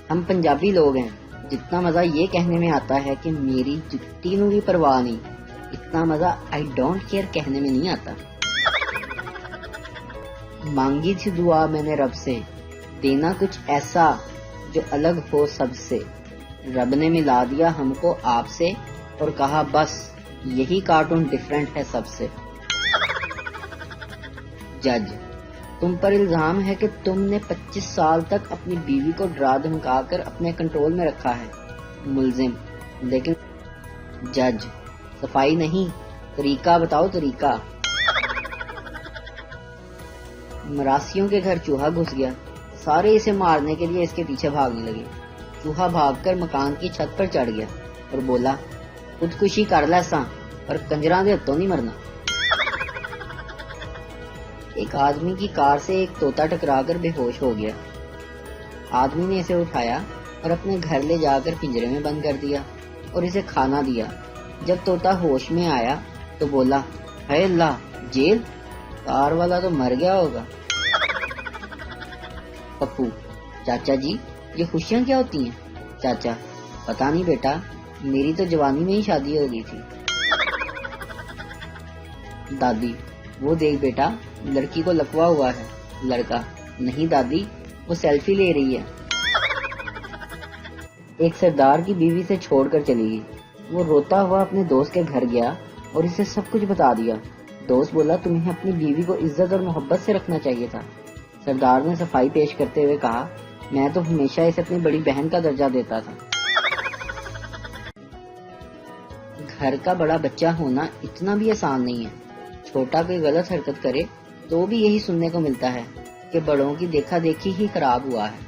ہم پنجابی لوگ ہیں، جتنا مزہ یہ کہنے میں آتا ہے کہ میری جتی نو بھی پرواہ نہیں، اتنا مزہ آئی ڈونٹ کیئر کہنے میں نہیں آتا۔ مانگی تھی دعا میں نے رب سے، دینا کچھ ایسا جو الگ ہو سب سے، رب نے ملا دیا ہم کو آپ سے اور کہا بس یہی کارٹون ڈیفرنٹ ہے سب سے۔ جج، تم پر الزام ہے کہ تم نے 25 سال تک اپنی بیوی کو ڈرا دھمکا کر اپنے کنٹرول میں رکھا ہے۔ ملزم، لیکن جج، صفائی نہیں، طریقہ بتاؤ طریقہ۔ مراسیوں کے گھر چوہا گھس گیا، سارے اسے مارنے کے لیے اس کے پیچھے بھاگنے لگے۔ چوہا بھاگ کر مکان کی چھت پر چڑھ گیا اور بولا خودکشی کر لیساں پر کنجراں دے ہتھوں نہیں مرنا۔ ایک آدمی کی کار سے ایک طوطا ٹکرا کر بے ہوش ہو گیا۔ آدمی نے اسے اٹھایا اور اپنے گھر لے جا کر پنجرے میں بند کر دیا اور اسے کھانا دیا۔ جب طوطا ہوش میں آیا تو بولا اے اللہ، جیل؟ کار والا تو مر گیا ہوگا۔ پپو، چاچا جی یہ خوشیاں کیا ہوتی ہیں؟ چاچا، پتہ نہیں بیٹا، میری تو جوانی میں ہی شادی ہو گئی تھی۔ دادی، وہ دیکھ بیٹا، لڑکی کو لکوا ہوا ہے۔ لڑکا، نہیں دادی، وہ سیلفی لے رہی ہے۔ ایک سردار کی بیوی سے چھوڑ کر چلی گئی۔ وہ روتا ہوا اپنے دوست کے گھر گیا اور اسے سب کچھ بتا دیا۔ دوست بولا تمہیں اپنی بیوی کو عزت اور محبت سے رکھنا چاہیے تھا۔ سردار نے صفائی پیش کرتے ہوئے کہا میں تو ہمیشہ اسے اپنی بڑی بہن کا درجہ دیتا تھا۔ گھر کا بڑا بچہ ہونا اتنا بھی آسان نہیں ہے۔ چھوٹا کوئی غلط حرکت کرے تو بھی یہی سننے کو ملتا ہے کہ بڑوں کی دیکھا دیکھی ہی خراب ہوا ہے۔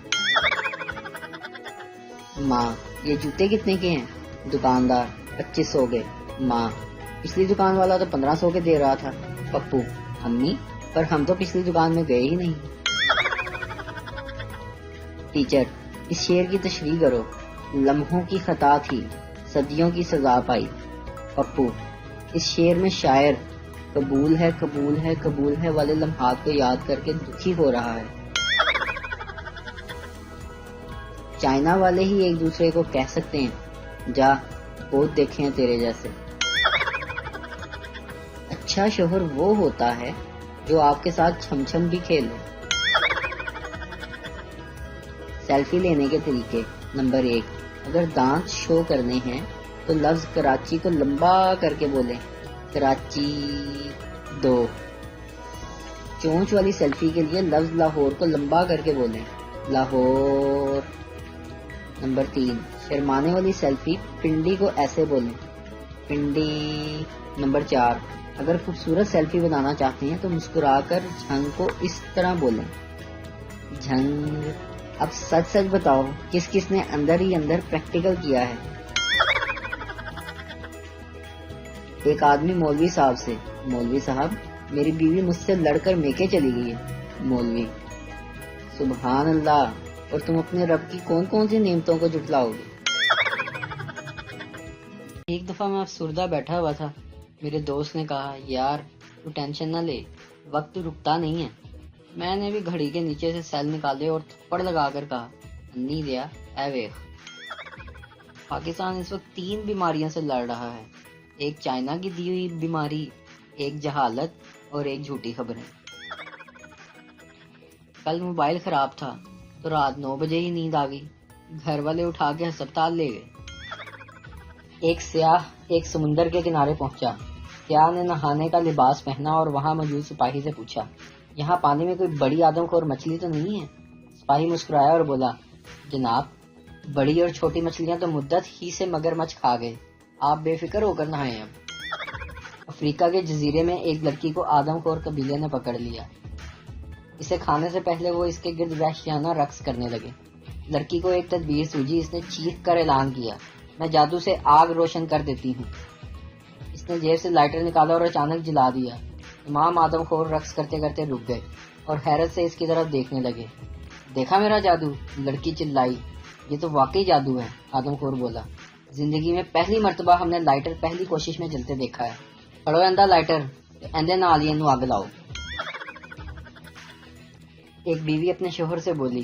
ماں، یہ جوتے کتنے کے ہیں؟ دکاندار، 2500 کے۔ ماں، پچھلی دکان والا تو 1500 کے دے رہا تھا۔ پپو، امی، پر ہم تو پچھلی دکان میں گئے ہی نہیں۔ ٹیچر، اس شعر کی تشریح کرو۔ لمحوں کی خطا تھی، صدیوں کی سزا پائی۔ پپو، اس شعر میں شاعر قبول ہے قبول ہے قبول ہے والے لمحات کو یاد کر کے دکھی ہو رہا ہے۔ چائنا والے ہی ایک دوسرے کو کہہ سکتے ہیں جا بہت دیکھے ہیں تیرے جیسے۔ اچھا شوہر وہ ہوتا ہے جو آپ کے ساتھ چھم چھم بھی کھیلے۔ سیلفی لینے کے طریقے۔ نمبر 1، اگر دانت شو کرنے ہیں تو لفظ کراچی کو لمبا کر کے بولیں، کراچی۔ 2، چونچ والی سیلفی کے لیے لفظ لاہور کو لمبا کر کے بولیں، لاہور۔ نمبر 3، شرمانے والی سیلفی پنڈی کو ایسے بولیں، پنڈی۔ نمبر 4، اگر خوبصورت سیلفی بنانا چاہتے ہیں تو مسکرا کر جھنگ کو اس طرح بولیں، جھنگ۔ اب سچ سچ بتاؤ کس کس نے اندر ہی اندر پریکٹیکل کیا ہے؟ ایک آدمی مولوی صاحب سے، مولوی صاحب میری بیوی مجھ سے لڑ کر میکے چلی گئی ہے۔ مولوی، سبحان اللہ، اور تم اپنے رب کی کون کون سی نعمتوں کو جھٹلاؤ گے؟ ایک دفعہ میں افسردہ بیٹھا ہوا تھا، میرے دوست نے کہا یار تو ٹینشن نہ لے، وقت رکتا نہیں ہے۔ میں نے بھی گھڑی کے نیچے سے سیل نکالے اور تھپڑ لگا کر کہا انی دیا اے ویخ۔ پاکستان اس وقت 3 بیماریوں سے لڑ رہا ہے، ایک چائنا کی دی ہوئی بیماری، ایک جہالت اور ایک جھوٹی خبریں۔ کل موبائل خراب تھا تو رات 9 بجے ہی نیند آ گئی، گھر والے اٹھا کے ہسپتال لے گئے۔ ایک سیاح ایک سمندر کے کنارے پہنچا، سیاح نے نہانے کا لباس پہنا اور وہاں موجود سپاہی سے پوچھا یہاں پانی میں کوئی بڑی آدم خور مچھلی تو نہیں ہے؟ سپاہی مسکرایا اور بولا جناب بڑی اور چھوٹی مچھلیاں تو مدت ہی سے مگرمچھ کھا گئے، آپ بے فکر ہو کر نہائیں۔ اب افریقہ کے جزیرے میں ایک لڑکی کو آدم خور قبیلے نے پکڑ لیا، اسے کھانے سے پہلے وہ اس کے گرد وحشیانہ رقص کرنے لگے۔ لڑکی کو ایک تدبیر سوجی، اس نے چیخ کر اعلان کیا میں جادو سے آگ روشن کر دیتی ہوں۔ اس نے جیب سے لائٹر نکالا اور اچانک جلا دیا۔ تمام آدم خور رقص کرتے کرتے رک گئے اور حیرت سے اس کی طرف دیکھنے لگے۔ دیکھا میرا جادو؟ لڑکی چلائی۔ یہ تو واقعی جادو ہے، آدم خور بولا، زندگی میں پہلی مرتبہ ہم نے لائٹر پہلی کوشش میں جلتے دیکھا ہے۔ پڑو اندھا لائٹر اندھے نال اینو اگ لاؤ۔ ایک بیوی اپنے شوہر سے بولی